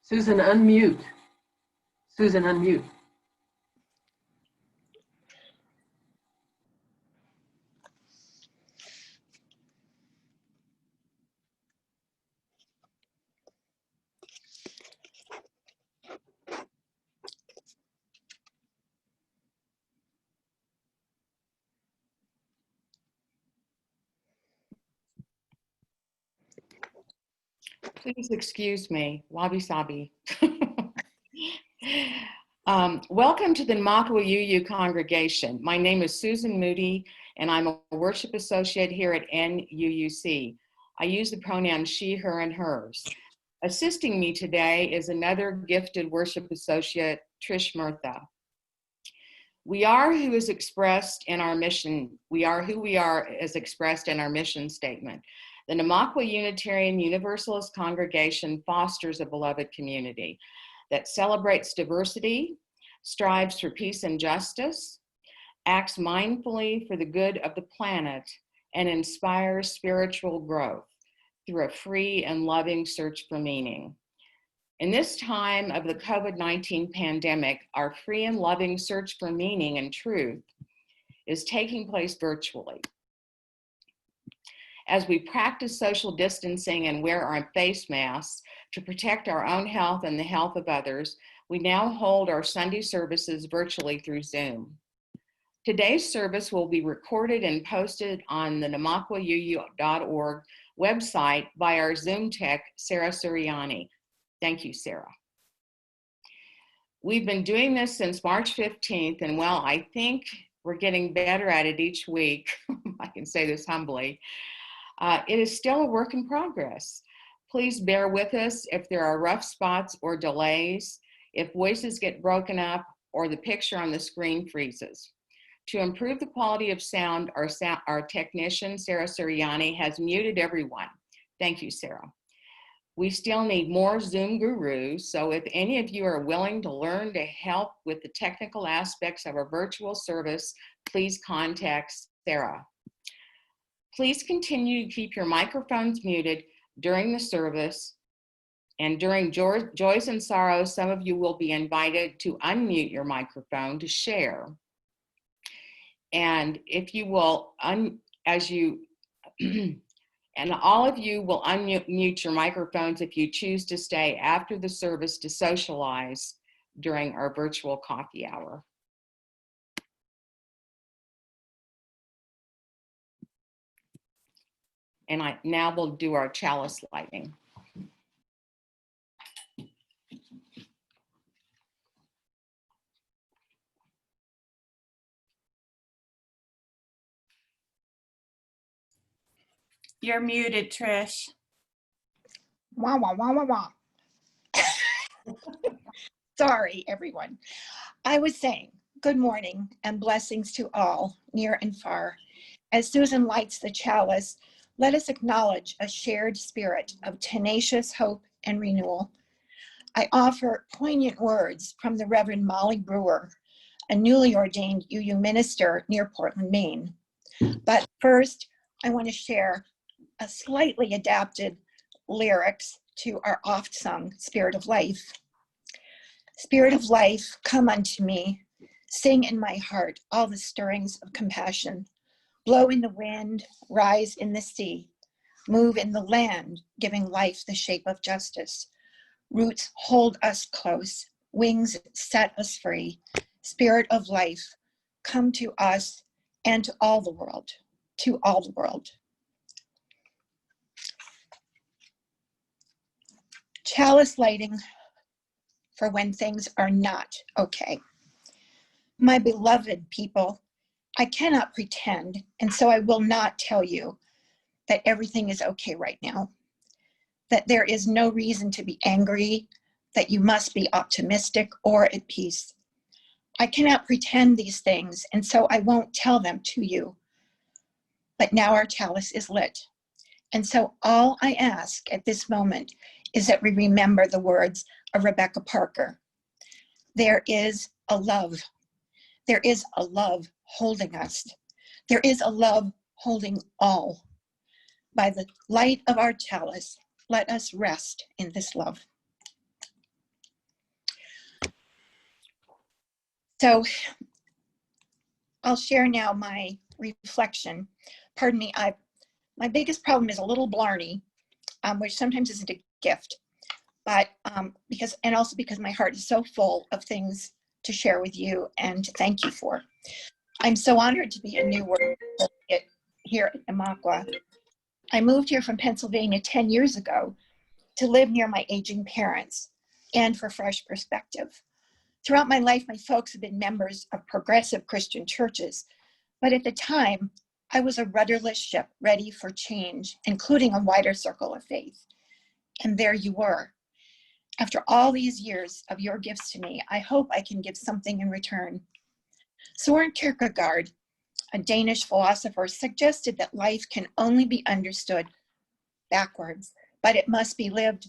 Susan, unmute. Susan, unmute. Please excuse me, wabi sabi. Welcome to the Namakwa UU congregation. My name is Susan Moody, and I'm a worship associate here at NUUC. I use the pronouns she, her, and hers. Assisting me today is another gifted worship associate, Trish Murtha. We are who is expressed in our mission. We are who we are as expressed in our mission statement. The Namakwa Unitarian Universalist Congregation fosters a beloved community that celebrates diversity, strives for peace and justice, acts mindfully for the good of the planet, and inspires spiritual growth through a free and loving search for meaning. In this time of the COVID-19 pandemic, our free and loving search for meaning and truth is taking place virtually. As we practice social distancing and wear our face masks to protect our own health and the health of others, we now hold our Sunday services virtually through Zoom. Today's service will be recorded and posted on the namakwau.org website by our Zoom tech, Sarah Suriani. Thank you, Sarah. We've been doing this since March 15th, and well, I think we're getting better at it each week. I can say this humbly. It is still a work in progress. Please bear with us if there are rough spots or delays, if voices get broken up, or the picture on the screen freezes. To improve the quality of sound, our technician, Sarah Suriani, has muted everyone. Thank you, Sarah. We still need more Zoom gurus, so if any of you are willing to learn to help with the technical aspects of our virtual service, please contact Sarah. Please continue to keep your microphones muted during the service, and during Joys and Sorrows, some of you will be invited to unmute your microphone to share. And if you will, and all of you will unmute your microphones if you choose to stay after the service to socialize during our virtual coffee hour. And now we'll do our chalice lighting. You're muted, Trish. Wah, wah, wah, wah, wah. Sorry, everyone. I was saying good morning and blessings to all, near and far. As Susan lights the chalice, let us acknowledge a shared spirit of tenacious hope and renewal. I offer poignant words from the Reverend Molly Brewer, a newly ordained UU minister near Portland, Maine. But first, I want to share a slightly adapted lyrics to our oft-sung Spirit of Life. Spirit of life, come unto me, sing in my heart all the stirrings of compassion. Blow in the wind, rise in the sea, move in the land, giving life the shape of justice. Roots hold us close, wings set us free. Spirit of life, come to us and to all the world, to all the world. Chalice lighting for when things are not okay. My beloved people, I cannot pretend, and so I will not tell you that everything is okay right now, that there is no reason to be angry, that you must be optimistic or at peace. I cannot pretend these things, and so I won't tell them to you. But now our chalice is lit. And so all I ask at this moment is that we remember the words of Rebecca Parker. There is a love. There is a love holding us. There is a love holding all. By the light of our chalice, let us rest in this love. So I'll share now my reflection. Pardon me, my biggest problem is a little blarney, which sometimes isn't a gift, but also because my heart is so full of things to share with you and to thank you for. I'm so honored to be a new work associate here at Imaqua. I moved here from Pennsylvania 10 years ago to live near my aging parents and for fresh perspective. Throughout my life, my folks have been members of progressive Christian churches, but at the time, I was a rudderless ship ready for change, including a wider circle of faith. And there you were. After all these years of your gifts to me, I hope I can give something in return. Søren Kierkegaard, a Danish philosopher, suggested that life can only be understood backwards, but it must be lived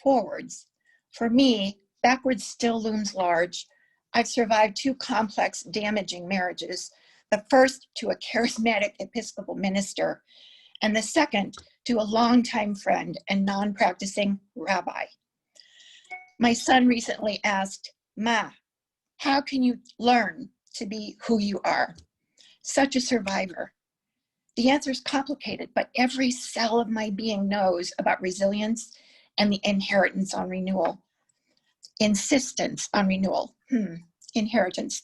forwards. For me, backwards still looms large. I've survived 2 complex, damaging marriages, the first to a charismatic Episcopal minister, and the second to a longtime friend and non-practicing rabbi. My son recently asked, "Ma, how can you learn to be who you are? Such a survivor." The answer is complicated, but every cell of my being knows about resilience and the inheritance on renewal. Insistence on renewal. Inheritance.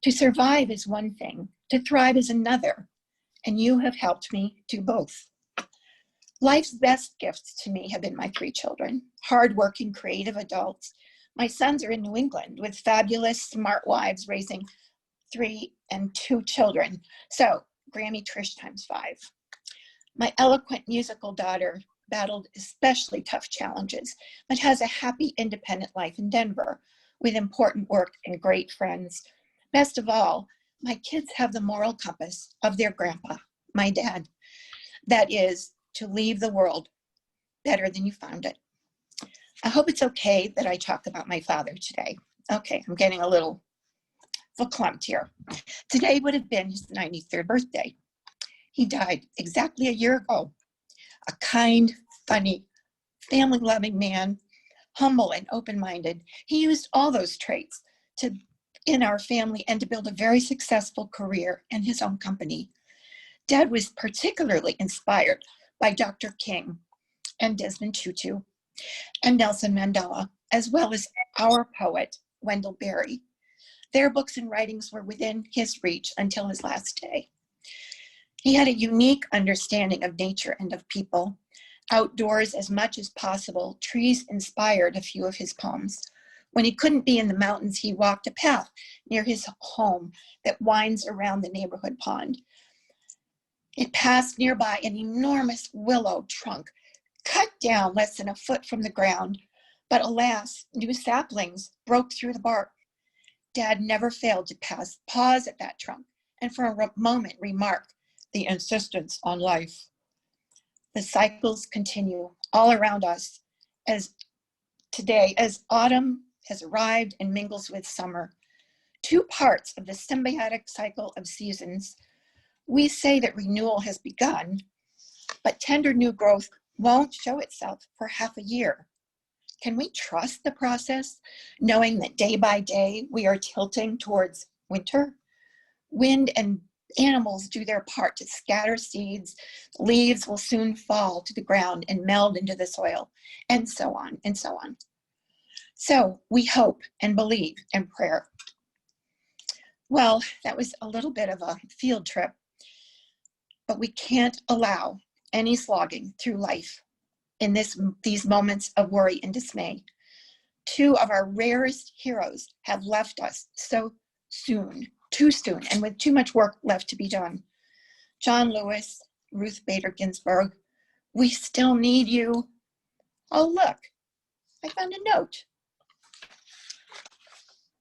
To survive is one thing, to thrive is another, and you have helped me do both. Life's best gifts to me have been my 3 children, hardworking, creative adults. My sons are in New England with fabulous, smart wives raising 3 and 2 children. So Grammy Trish times 5. My eloquent musical daughter battled especially tough challenges, but has a happy, independent life in Denver with important work and great friends. Best of all, my kids have the moral compass of their grandpa, my dad. That is, to leave the world better than you found it. I hope it's okay that I talk about my father today. Okay, I'm getting a little verklempt here. Today would have been his 93rd birthday. He died exactly a year ago. A kind, funny, family-loving man, humble and open-minded. He used all those traits in our family and to build a very successful career and his own company. Dad was particularly inspired by Dr. King and Desmond Tutu and Nelson Mandela, as well as our poet, Wendell Berry. Their books and writings were within his reach until his last day. He had a unique understanding of nature and of people. Outdoors as much as possible, trees inspired a few of his poems. When he couldn't be in the mountains, he walked a path near his home that winds around the neighborhood pond. It passed nearby an enormous willow trunk, cut down less than a foot from the ground, but alas, new saplings broke through the bark. Dad never failed to pause at that trunk and for a moment remark, "The insistence on life." The cycles continue all around us as autumn has arrived and mingles with summer. 2 parts of the symbiotic cycle of seasons. We say that renewal has begun, but tender new growth won't show itself for half a year. Can we trust the process, knowing that day by day we are tilting towards winter? Wind and animals do their part to scatter seeds. Leaves will soon fall to the ground and meld into the soil, and so on and so on. So we hope and believe in prayer. Well, that was a little bit of a field trip, but we can't allow any slogging through life in these moments of worry and dismay. 2 of our rarest heroes have left us so soon, too soon, and with too much work left to be done. John Lewis, Ruth Bader Ginsburg, we still need you. Oh, look, I found a note.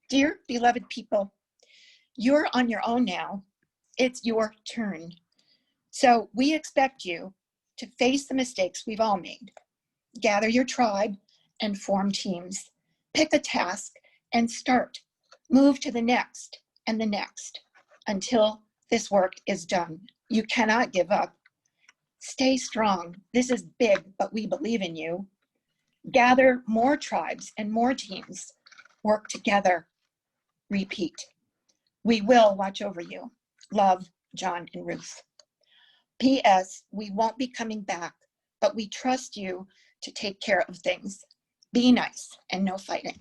Dear beloved people, you're on your own now. It's your turn. So we expect you to face the mistakes we've all made. Gather your tribe and form teams. Pick a task and start. Move to the next and the next until this work is done. You cannot give up. Stay strong. This is big, but we believe in you. Gather more tribes and more teams. Work together. Repeat. We will watch over you. Love, John and Ruth. P.S. We won't be coming back, but we trust you to take care of things. Be nice and no fighting.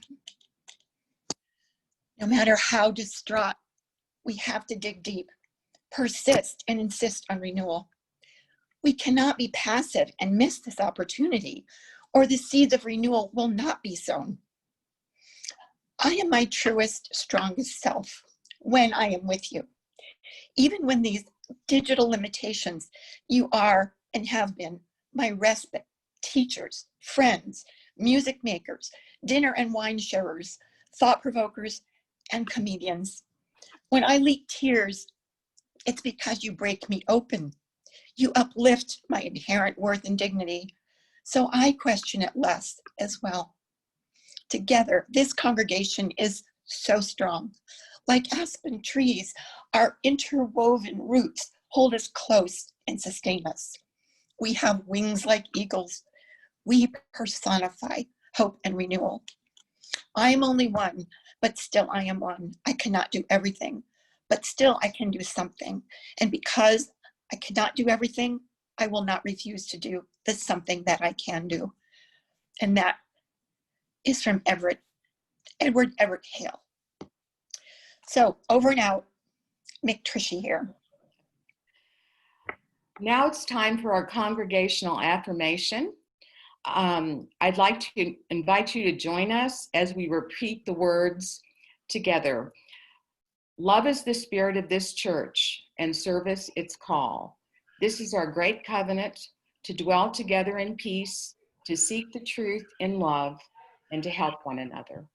No matter how distraught, we have to dig deep, persist, and insist on renewal. We cannot be passive and miss this opportunity, or the seeds of renewal will not be sown. I am my truest, strongest self when I am with you. Even when these digital limitations, you are and have been my respite, teachers, friends, music makers, dinner and wine sharers, thought provokers, and comedians. When I leak tears, it's because you break me open. You uplift my inherent worth and dignity, so I question it less as well. Together, this congregation is so strong. Like aspen trees, our interwoven roots hold us close and sustain us. We have wings like eagles. We personify hope and renewal. I am only one, but still I am one. I cannot do everything, but still I can do something. And because I cannot do everything, I will not refuse to do the something that I can do. And that is from Edward Everett Hale. So over and out, McTrishy here. Now it's time for our congregational affirmation. I'd like to invite you to join us as we repeat the words together. Love is the spirit of this church, and service its call. This is our great covenant to dwell together in peace, to seek the truth in love, and to help one another.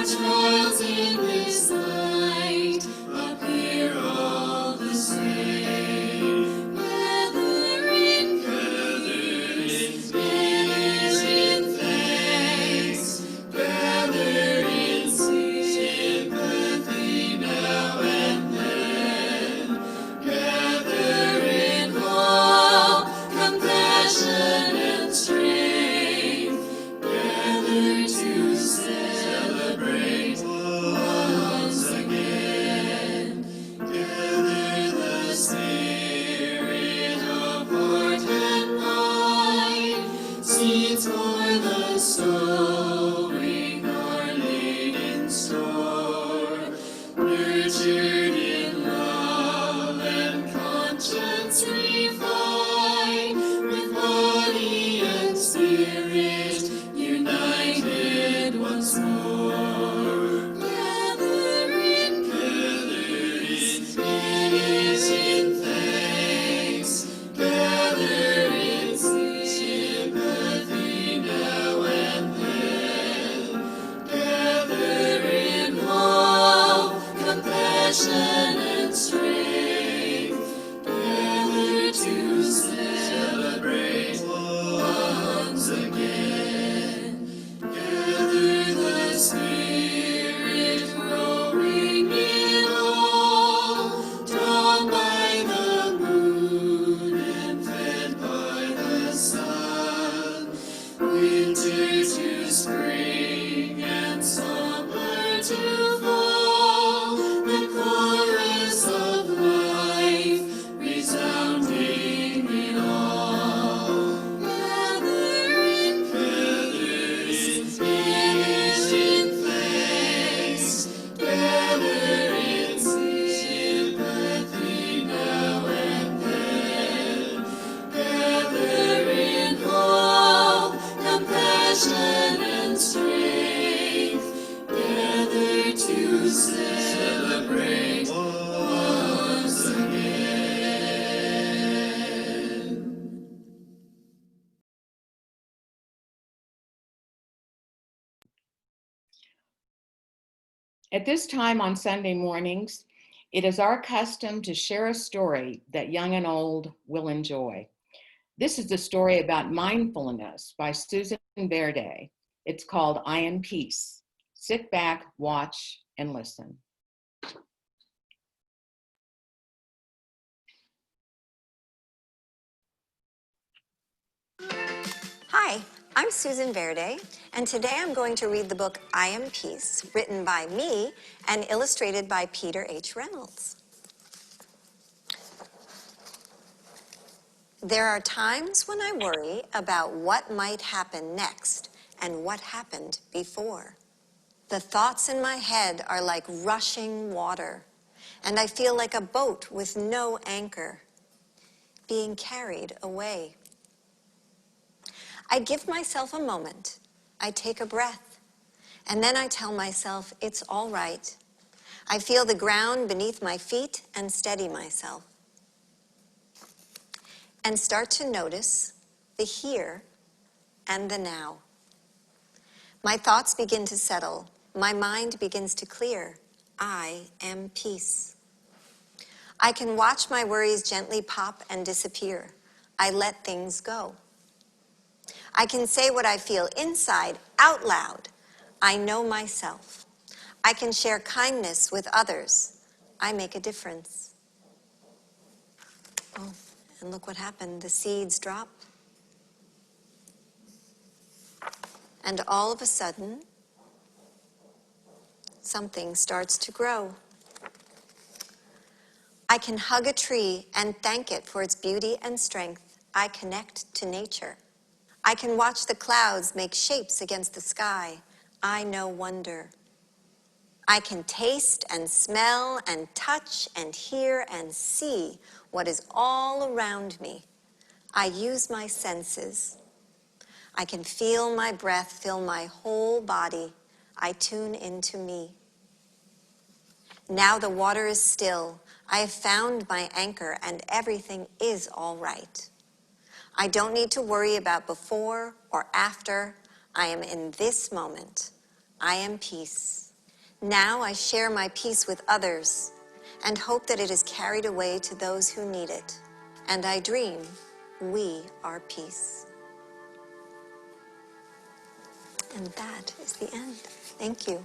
Trials in this light appear all the same. Gather in thanks, gather in sympathy now and then, gather in hope, compassion and strength, gather to celebrate once again. Gather the spirit of heart and mind, seeds for the sowing are laid in store, nurtured in love and conscience refined, with body and spirit united once more. Gather in thanks, gather in sympathy now and then, gather in hope, compassion and strength, gather to celebrate once again. Gather the spirit, growing in all, drawn by the moon and fed by the sun, winter to spring and summer to fall, the chorus of life resounding in all. Gather in thanks, gather in sympathy now and then, gather in hope, compassion and strength, gather to celebrate once again. At this time on Sunday mornings, it is our custom to share a story that young and old will enjoy. This is the story about mindfulness by Susan Verde. It's called I Am Peace. Sit back, watch, and listen. Hi, I'm Susan Verde, and today I'm going to read the book I Am Peace, written by me and illustrated by Peter H. Reynolds. There are times when I worry about what might happen next and what happened before. The thoughts in my head are like rushing water, and I feel like a boat with no anchor, being carried away. I give myself a moment. I take a breath, and then I tell myself it's all right. I feel the ground beneath my feet and steady myself. And start to notice the here and the now. My thoughts begin to settle. My mind begins to clear. I am peace. I can watch my worries gently pop and disappear. I let things go. I can say what I feel inside out loud. I know myself. I can share kindness with others. I make a difference. Oh, and look what happened. The seeds drop. And all of a sudden, something starts to grow. I can hug a tree and thank it for its beauty and strength. I connect to nature. I can watch the clouds make shapes against the sky. I know wonder. I can taste and smell and touch and hear and see what is all around me. I use my senses. I can feel my breath fill my whole body. I tune into me. Now the water is still. I have found my anchor and everything is all right. I don't need to worry about before or after. I am in this moment. I am peace. Now I share my peace with others and hope that it is carried away to those who need it. And I dream we are peace. And that is the end. Thank you.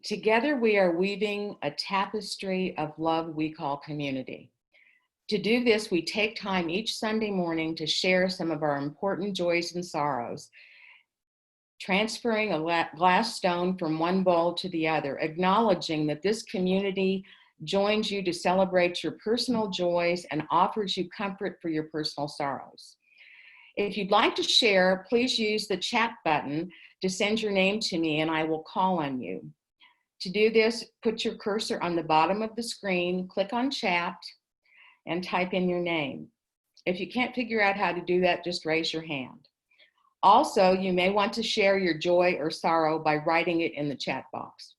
Together we are weaving a tapestry of love we call community. To do this, we take time each Sunday morning to share some of our important joys and sorrows, transferring a glass stone from one bowl to the other, acknowledging that this community joins you to celebrate your personal joys and offers you comfort for your personal sorrows. If you'd like to share, please use the chat button to send your name to me and I will call on you. To do this, put your cursor on the bottom of the screen, click on chat, and type in your name. If you can't figure out how to do that, just raise your hand. Also, you may want to share your joy or sorrow by writing it in the chat box.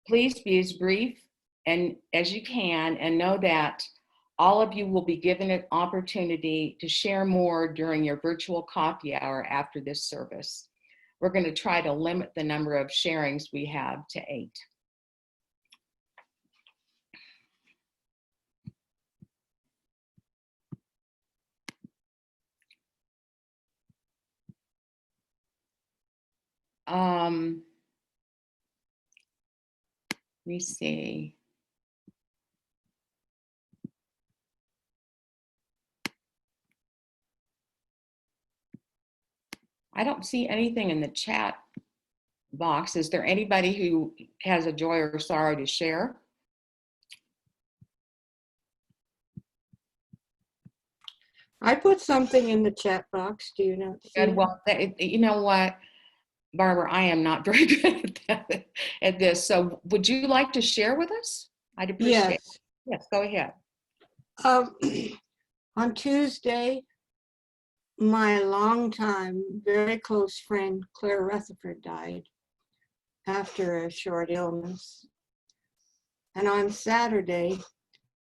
Please be as brief and as you can, and know that all of you will be given an opportunity to share more during your virtual coffee hour after this service. We're going to try to limit the number of sharings we have to 8. Let me see. I don't see anything in the chat box. Is there anybody who has a joy or sorrow to share? I put something in the chat box. Do you not see Good. it? Well, you know what, Barbara, I am not very good at this. So would you like to share with us? I'd appreciate it. Yes. Yes, go ahead. On Tuesday, my longtime, very close friend, Claire Rutherford, died after a short illness. And on Saturday,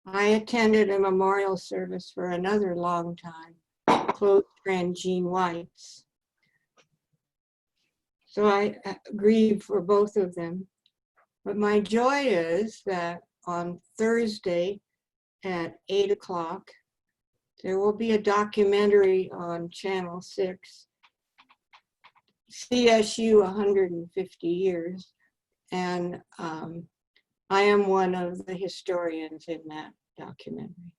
I attended a memorial service for another longtime close friend, Jean White's. So I grieve for both of them. But my joy is that on Thursday at 8 o'clock, there will be a documentary on Channel 6, CSU 150 Years. And I am one of the historians in that documentary.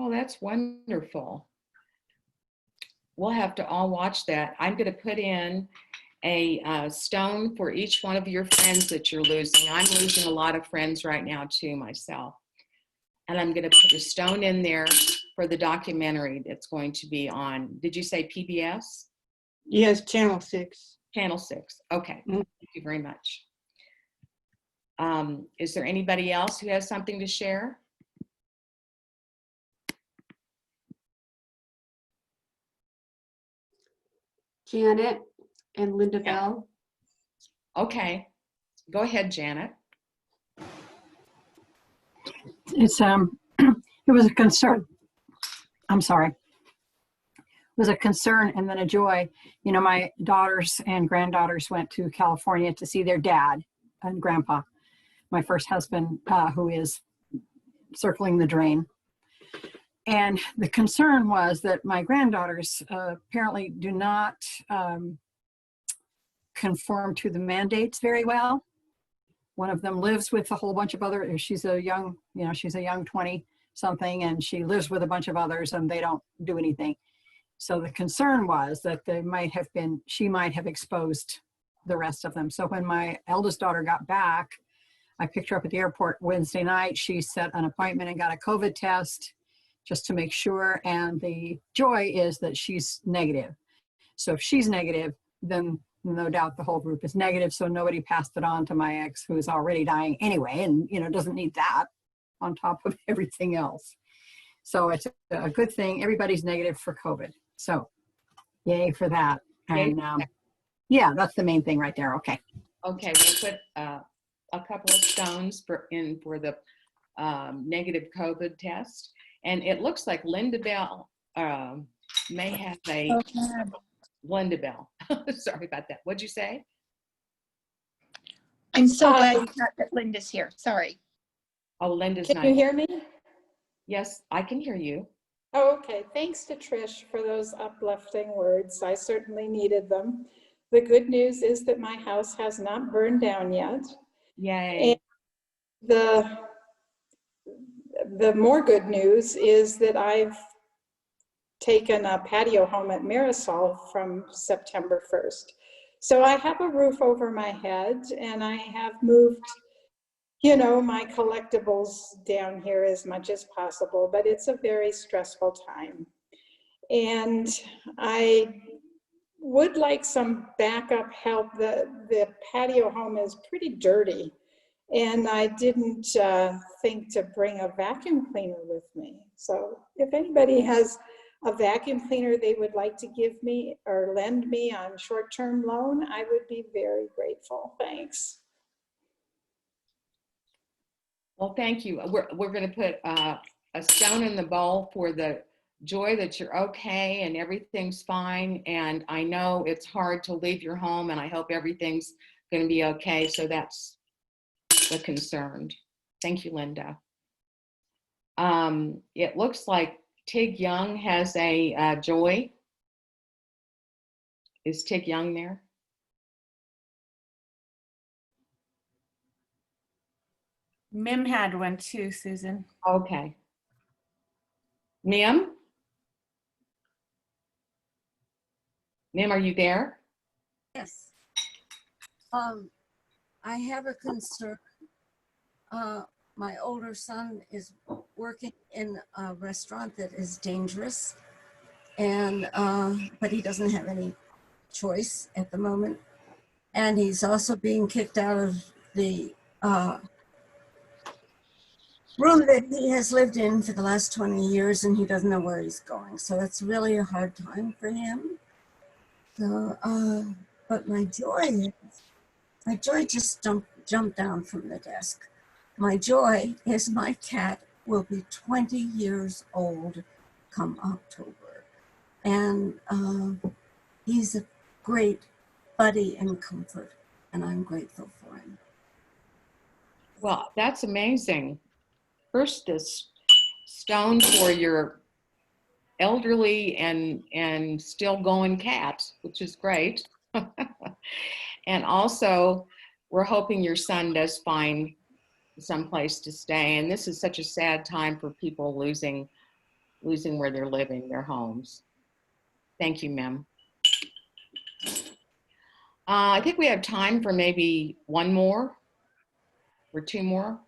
Oh, that's wonderful. We'll have to all watch that. I'm going to put in a stone for each one of your friends that you're losing. I'm losing a lot of friends right now too myself. And I'm going to put a stone in there for the documentary that's going to be on, did you say PBS? Yes, Channel 6. Channel 6. Okay, Mm. Thank you very much. Is there anybody else who has something to share? Janet and Linda Bell. Okay, go ahead, Janet. It's it was a concern. I'm sorry. It was a concern and then a joy. You know, my daughters and granddaughters went to California to see their dad and grandpa, my first husband, who is circling the drain. And the concern was that my granddaughters apparently do not conform to the mandates very well. One of them lives with a whole bunch of other, she's a young 20 something, and she lives with a bunch of others and they don't do anything. So the concern was that she might have exposed the rest of them. So when my eldest daughter got back, I picked her up at the airport Wednesday night. She set an appointment and got a COVID test just to make sure. And the joy is that she's negative. So if she's negative, then no doubt the whole group is negative. So nobody passed it on to my ex, who is already dying anyway, and doesn't need that on top of everything else. So it's a good thing. Everybody's negative for COVID. So yay for that. And yeah, that's the main thing right there. Okay. Okay, we'll put a couple of stones for the negative COVID test. And it looks like Linda Bell may have a Linda Bell. Sorry about that. What'd you say? I'm so glad that Linda's here. Sorry. Oh, Linda's Can not. you hear me? Yes, I can hear you. Oh, okay. Thanks to Trish for those uplifting words. I certainly needed them. The good news is that my house has not burned down yet. Yay. And the more good news is that I've taken a patio home at Marisol from September 1st. So I have a roof over my head, and I have moved, my collectibles down here as much as possible, but it's a very stressful time. And I would like some backup help. The patio home is pretty dirty, and I didn't think to bring a vacuum cleaner with me. So if anybody has a vacuum cleaner they would like to give me or lend me on short-term loan, I would be very grateful. Thanks. Well, thank you. We're going to put a stone in the bowl for the joy that you're okay and everything's fine. And I know it's hard to leave your home, and I hope everything's going to be okay. So that's the concern. Thank you, Linda. It looks like Tig Young has a joy. Is Tig Young there? Mim had one too, Susan. Okay. Mim? Mim, are you there? Yes. I have a concern. My older son is working in a restaurant that is dangerous, and but he doesn't have any choice at the moment. And he's also being kicked out of the room that he has lived in for the last 20 years, and he doesn't know where he's going. So it's really a hard time for him. So, but my joy just jumped down from the desk. My joy is my cat will be 20 years old come October. And he's a great buddy and comfort, and I'm grateful for him. Well, that's amazing. First, this stone for your elderly and still going cat, which is great. And also, we're hoping your son does find some place to stay. And this is such a sad time for people losing where they're living, their homes. Thank you, Mem. I think we have time for maybe one more or two more.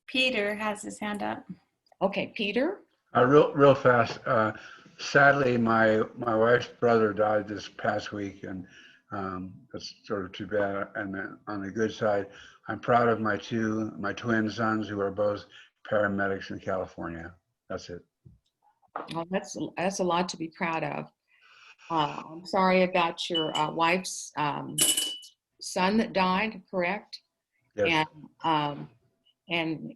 Peter has his hand up. Okay, Peter. Real fast. Sadly, my wife's brother died this past week, and that's sort of too bad. And then on the good side, I'm proud of my twin sons who are both paramedics in California. That's it. Well, that's a lot to be proud of. I'm sorry about your wife's son that died, correct? Yes. And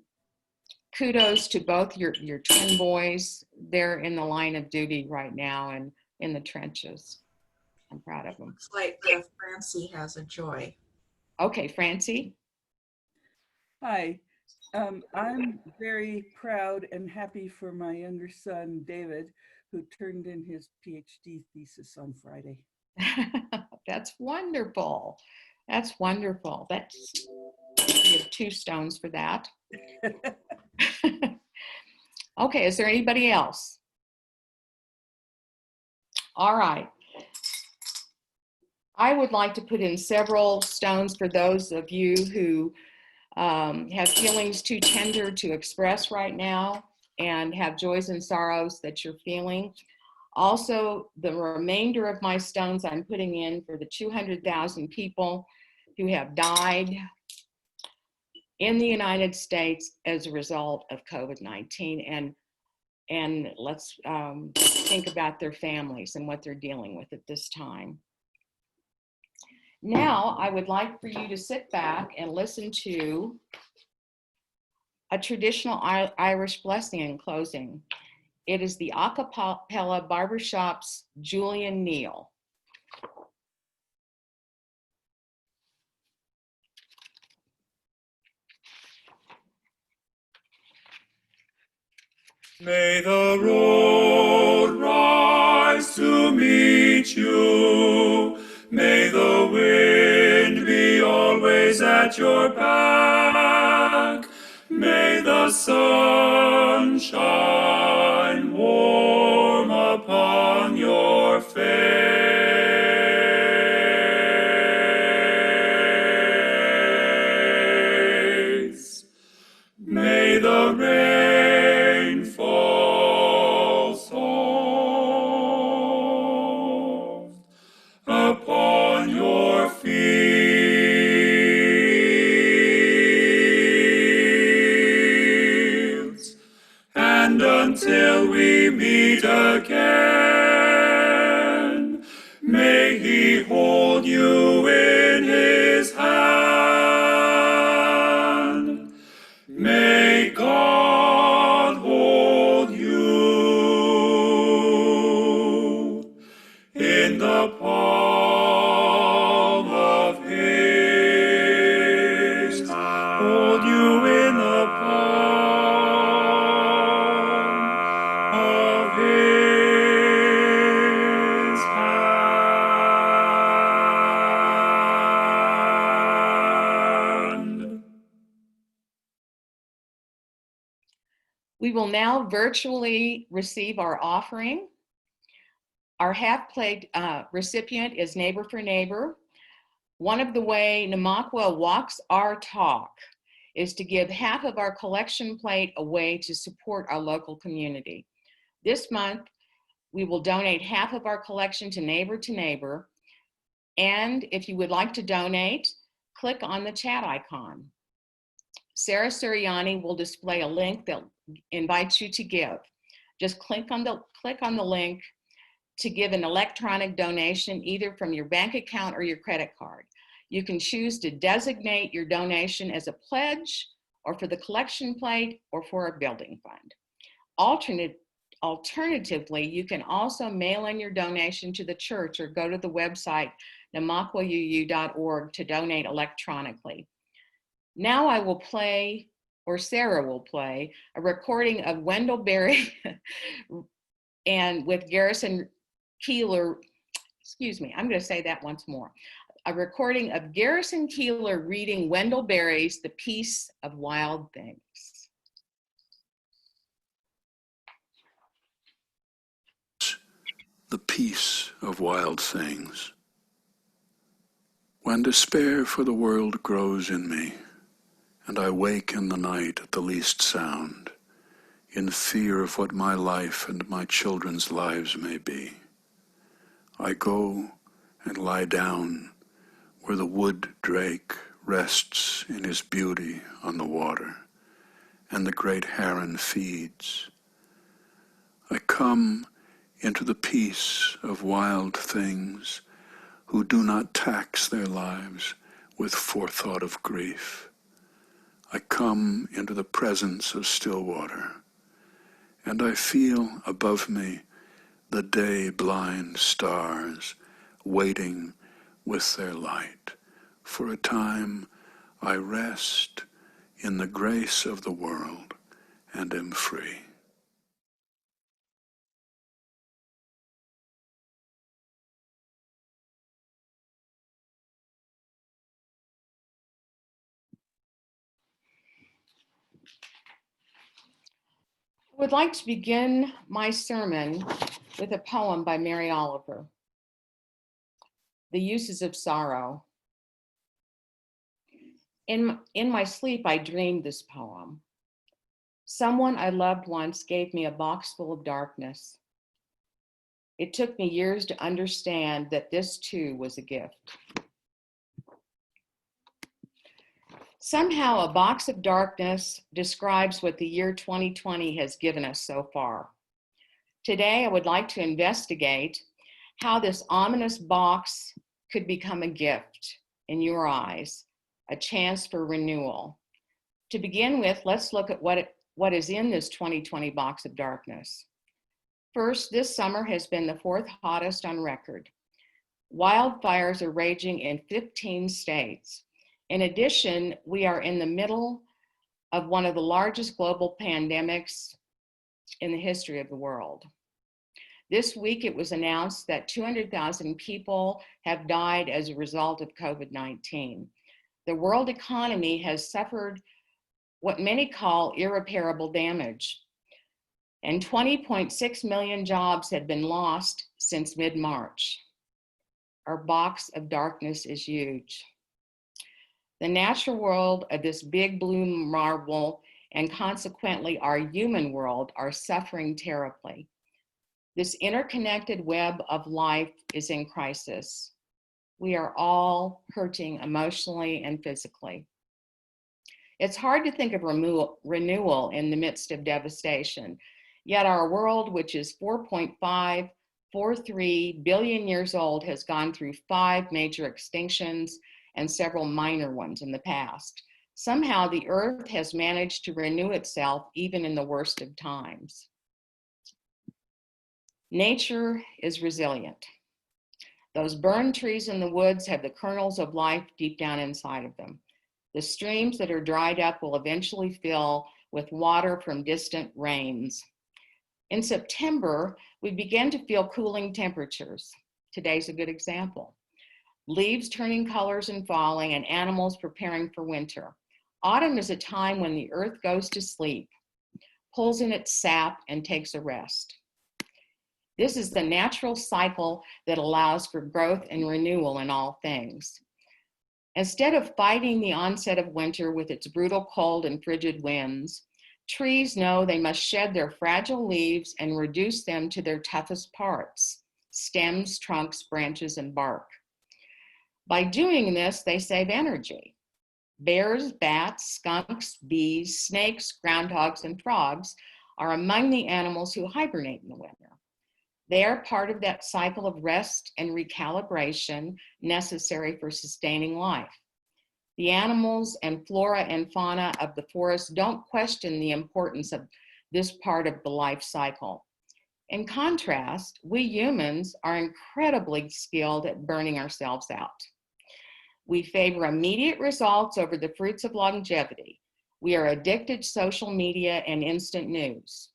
kudos to both your twin boys. They're in the line of duty right now and in the trenches. I'm proud of them. Looks like Francie has a joy. Okay, Francie. Hi. I'm very proud and happy for my younger son, David, who turned in his PhD thesis on Friday. That's wonderful. That's wonderful. We have 2 stones for that. Okay, is there anybody else? All right. I would like to put in several stones for those of you who have feelings too tender to express right now and have joys and sorrows that you're feeling. Also, the remainder of my stones I'm putting in for the 200,000 people who have died in the United States as a result of COVID-19. And let's think about their families and what they're dealing with at this time. Now, I would like for you to sit back and listen to a traditional Irish blessing in closing. It is the a cappella Barbershop's Julian Neal. May the road rise to meet you. May the wind be always at your back. May the sun shine warm upon your face. May the rain fall soft upon your fields, and until we meet again, may He hold you in His hand. May God hold you in the palm of His hand. Hold you in the palm of His hand. We will now virtually receive our offering. Our half-plate recipient is Neighbor for Neighbor. One of the way Namakwa walks our talk is to give half of our collection plate away to support our local community. This month, we will donate half of our collection to Neighbor. And if you would like to donate, click on the chat icon. Sarah Suriani will display a link that invites you to give. Just click on the link to give an electronic donation, either from your bank account or your credit card. You can choose to designate your donation as a pledge, or for the collection plate, or for a building fund. Alternatively, you can also mail in your donation to the church or go to the website namaquauu.org to donate electronically. Now I will play, or Sarah will play, a recording of Wendell Berry and with Garrison Keillor, excuse me, I'm going to say that once more. A recording of Garrison Keillor reading Wendell Berry's The Peace of Wild Things. The peace of wild things. When despair for the world grows in me, and I wake in the night at the least sound, in fear of what my life and my children's lives may be, I go and lie down where the wood drake rests in his beauty on the water, and the great heron feeds. I come into the peace of wild things who do not tax their lives with forethought of grief. I come into the presence of still water, and I feel above me the day-blind stars waiting with their light. For a time I rest in the grace of the world and am free. I would like to begin my sermon with a poem by Mary Oliver, The Uses of Sorrow. In my sleep, I dreamed this poem. Someone I loved once gave me a box full of darkness. It took me years to understand that this too was a gift. Somehow, a box of darkness describes what the year 2020 has given us so far. Today, I would like to investigate how this ominous box could become a gift in your eyes, a chance for renewal. To begin with, let's look at what is in this 2020 box of darkness. First, this summer has been the fourth hottest on record. Wildfires are raging in 15 states. In addition, we are in the middle of one of the largest global pandemics in the history of the world. This week, it was announced that 200,000 people have died as a result of COVID-19. The world economy has suffered what many call irreparable damage, and 20.6 million jobs have been lost since mid-March. Our box of darkness is huge. The natural world of this big blue marble and consequently our human world are suffering terribly. This interconnected web of life is in crisis. We are all hurting emotionally and physically. It's hard to think of renewal in the midst of devastation, yet our world, which is 4.543 billion years old, has gone through 5 major extinctions and several minor ones in the past. Somehow the earth has managed to renew itself even in the worst of times. Nature is resilient. Those burned trees in the woods have the kernels of life deep down inside of them. The streams that are dried up will eventually fill with water from distant rains. In September, we began to feel cooling temperatures. Today's a good example. Leaves turning colors and falling, and animals preparing for winter. Autumn is a time when the earth goes to sleep, pulls in its sap, and takes a rest. This is the natural cycle that allows for growth and renewal in all things. Instead of fighting the onset of winter with its brutal cold and frigid winds, trees know they must shed their fragile leaves and reduce them to their toughest parts: stems, trunks, branches, and bark. By doing this, they save energy. Bears, bats, skunks, bees, snakes, groundhogs, and frogs are among the animals who hibernate in the winter. They are part of that cycle of rest and recalibration necessary for sustaining life. The animals and flora and fauna of the forest don't question the importance of this part of the life cycle. In contrast, we humans are incredibly skilled at burning ourselves out. We favor immediate results over the fruits of longevity. We are addicted to social media and instant news.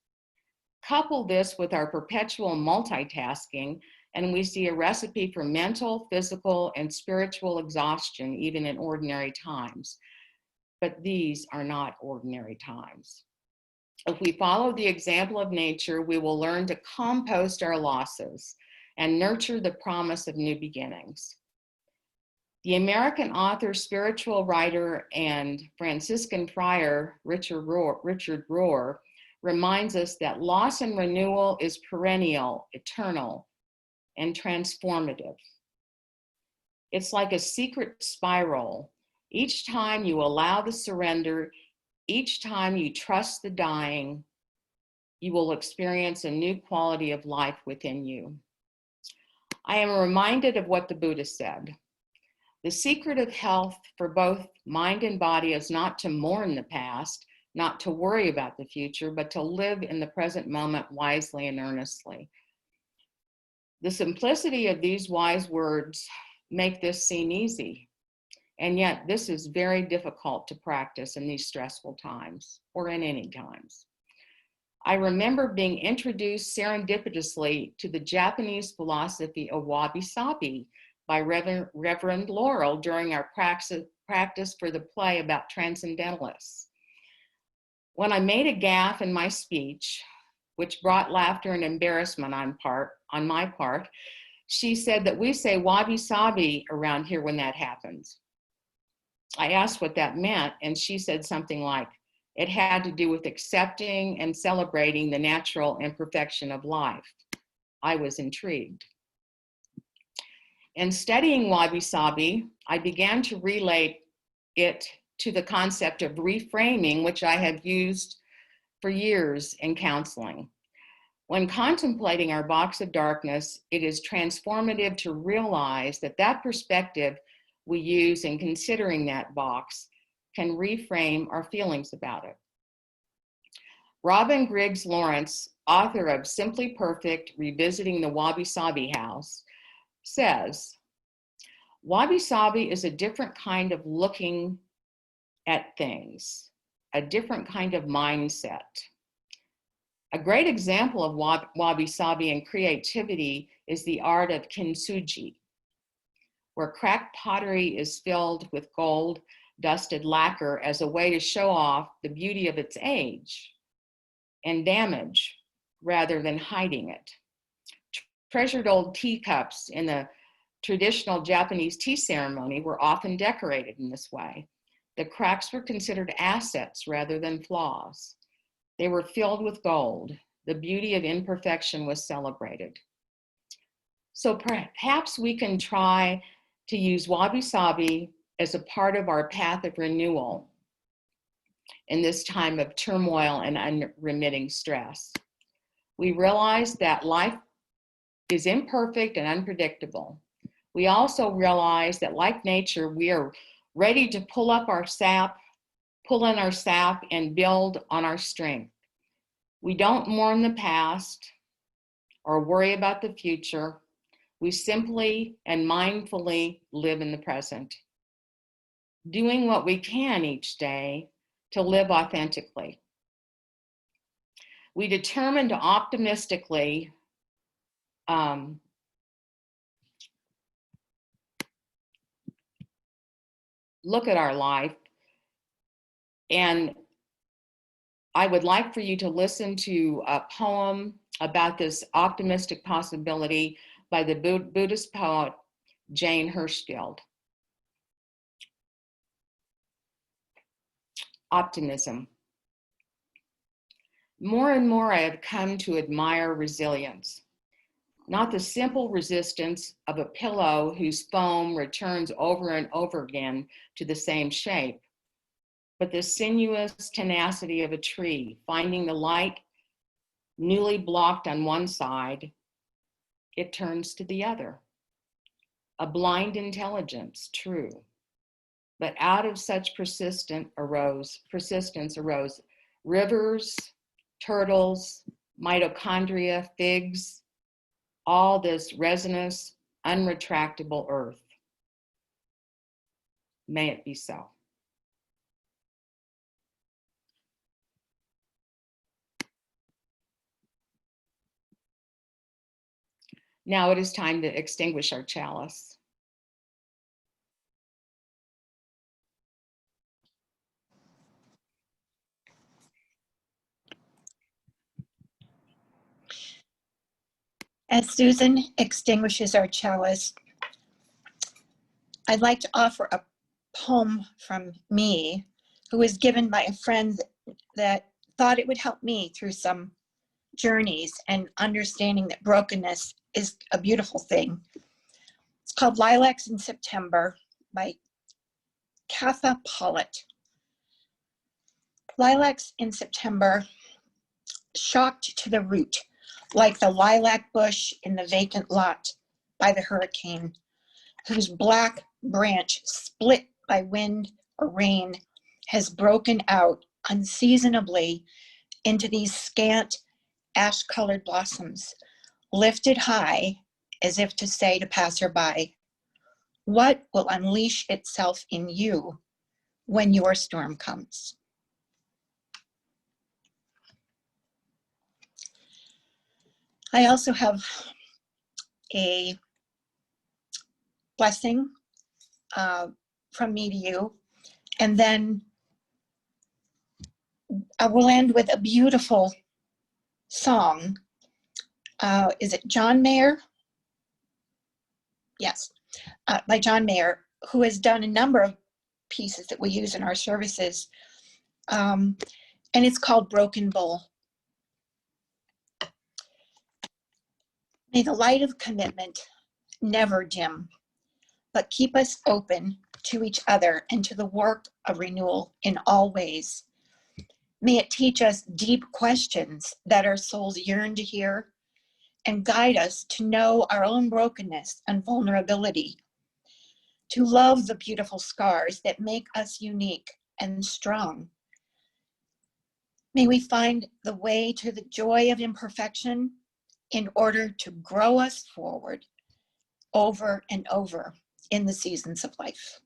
Couple this with our perpetual multitasking, and we see a recipe for mental, physical, and spiritual exhaustion, even in ordinary times. But these are not ordinary times. If we follow the example of nature, we will learn to compost our losses and nurture the promise of new beginnings. The American author, spiritual writer, and Franciscan friar Richard Rohr reminds us that loss and renewal is perennial, eternal, and transformative. It's like a secret spiral. Each time you allow the surrender, each time you trust the dying, you will experience a new quality of life within you. I am reminded of what the Buddha said. The secret of health for both mind and body is not to mourn the past, not to worry about the future, but to live in the present moment wisely and earnestly. The simplicity of these wise words make this seem easy. And yet this is very difficult to practice in these stressful times or in any times. I remember being introduced serendipitously to the Japanese philosophy of wabi-sabi by Reverend Laurel during our practice for the play about transcendentalists. When I made a gaffe in my speech, which brought laughter and embarrassment on my part, she said that we say wabi-sabi around here when that happens. I asked what that meant, and she said something like, it had to do with accepting and celebrating the natural imperfection of life. I was intrigued. In studying wabi-sabi, I began to relate it to the concept of reframing, which I have used for years in counseling. When contemplating our box of darkness, it is transformative to realize that that perspective we use in considering that box can reframe our feelings about it. Robin Griggs Lawrence, author of Simply Perfect, Revisiting the Wabi-Sabi House, says, wabi-sabi is a different kind of looking at things, a different kind of mindset. A great example of wabi-sabi and creativity is the art of kintsugi, where cracked pottery is filled with gold dusted lacquer as a way to show off the beauty of its age and damage rather than hiding it. Treasured old teacups in the traditional Japanese tea ceremony were often decorated in this way. The cracks were considered assets rather than flaws. They were filled with gold. The beauty of imperfection was celebrated. So perhaps we can try to use wabi-sabi as a part of our path of renewal in this time of turmoil and unremitting stress. We realize that life is imperfect and unpredictable. We also realize that, like nature, we are ready to pull in our sap and build on our strength. We don't mourn the past or worry about the future. We simply and mindfully live in the present, doing what we can each day to live authentically. We determine to optimistically look at our life, and I would like for you to listen to a poem about this optimistic possibility by the Buddhist poet Jane Hirschfield. Optimism. More and more I have come to admire resilience, not the simple resistance of a pillow whose foam returns over and over again to the same shape, but the sinuous tenacity of a tree, finding the light newly blocked on one side, it turns to the other. A blind intelligence, true, but out of such persistence arose rivers, turtles, mitochondria, figs, all this resinous, unretractable earth. May it be so. Now it is time to extinguish our chalice. As Susan extinguishes our chalice, I'd like to offer a poem from me, who was given by a friend that thought it would help me through some journeys and understanding that brokenness is a beautiful thing. It's called Lilacs in September by Katha Pollitt. Lilacs in September, shocked to the root, like the lilac bush in the vacant lot by the hurricane, whose black branch, split by wind or rain, has broken out unseasonably into these scant ash-colored blossoms, lifted high as if to say to passerby, what will unleash itself in you when your storm comes? I also have a blessing from me to you, and then I will end with a beautiful song. Is it John Mayer? Yes, by John Mayer, who has done a number of pieces that we use in our services. And it's called Broken Bowl. May the light of commitment never dim, but keep us open to each other and to the work of renewal in all ways. May it teach us deep questions that our souls yearn to hear and guide us to know our own brokenness and vulnerability, to love the beautiful scars that make us unique and strong. May we find the way to the joy of imperfection in order to grow us forward over and over in the seasons of life.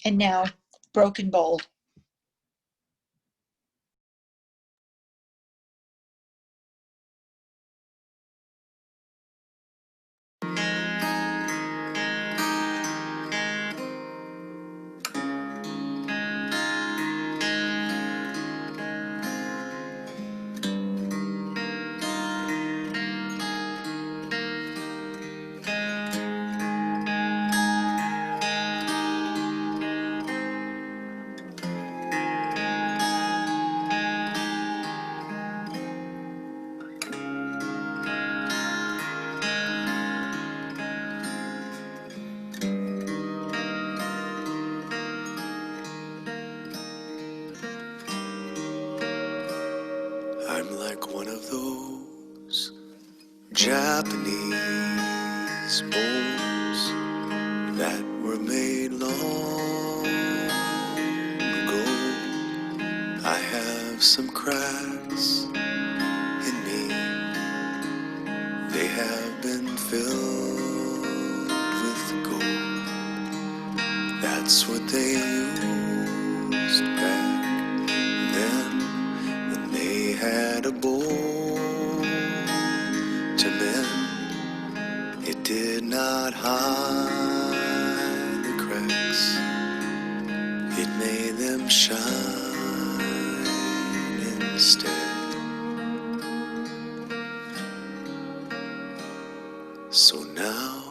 And now, Broken Bowl. I'm like one of those Japanese bowls that were made long ago. I have some cracks in me. They have been filled with gold. That's what they used back then, when they had a bowl to mend. It did not hide the cracks. It made them shine instead. So now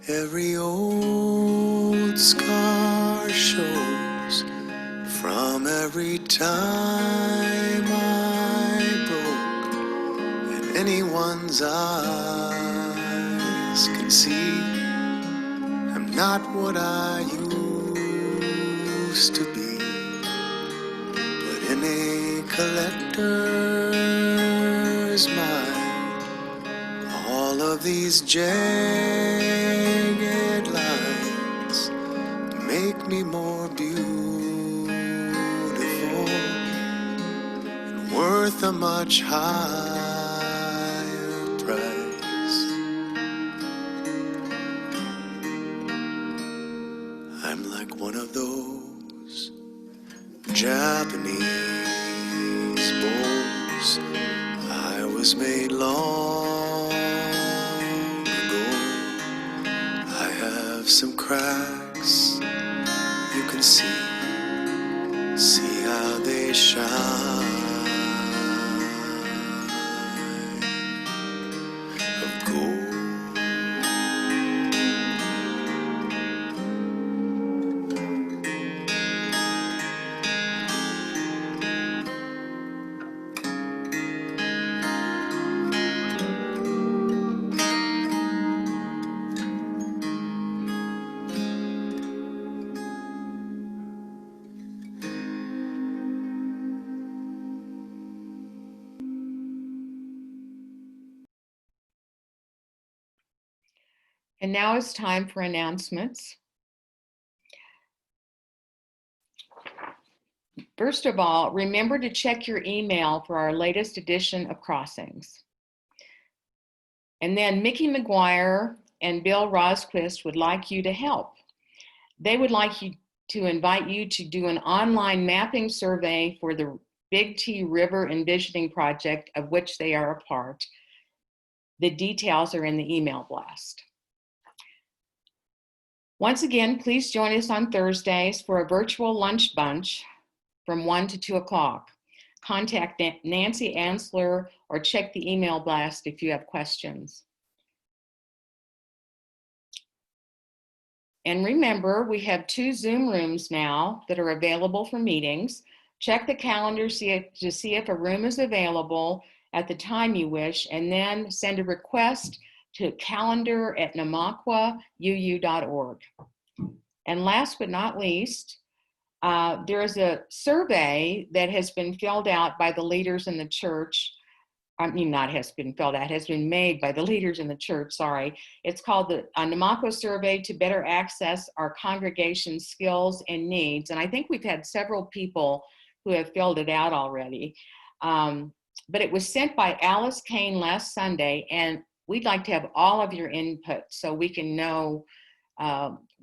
every old scar shows from every time I broke, and anyone's eyes can see I'm not what I used to be. But in a collector's mind, all of these jagged lines a much higher price. I'm like one of those Japanese bowls. I was made long ago. I have some cracks, you can see how they shine. Of gold. And now it's time for announcements. First of all, remember to check your email for our latest edition of Crossings. And then Mickey McGuire and Bill Rosquist would like you to help. They would like you to invite you to do an online mapping survey for the Big T River Envisioning Project, of which they are a part. The details are in the email blast. Once again, please join us on Thursdays for a virtual lunch bunch from 1 to 2 o'clock. Contact Nancy Ansler or check the email blast if you have questions. And remember, we have 2 Zoom rooms now that are available for meetings. Check the calendar to see if a room is available at the time you wish, and then send a request to calendar@namaquauu.org. And last but not least, there is a survey that has been filled out by the leaders in the church. I mean, not has been filled out, has been made by the leaders in the church, sorry. It's called the Namaqua Survey to better access our congregation's skills and needs. And I think we've had several people who have filled it out already. But it was sent by Alice Kane last Sunday, and we'd like to have all of your input so we can know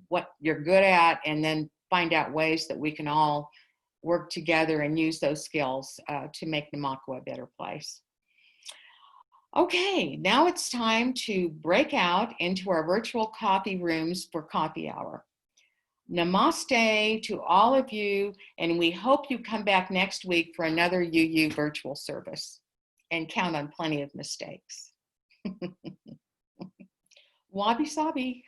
what you're good at, and then find out ways that we can all work together and use those skills to make Namaqua a better place. Okay, now it's time to break out into our virtual coffee rooms for coffee hour. Namaste to all of you, and we hope you come back next week for another UU virtual service, and count on plenty of mistakes. Wabi sabi.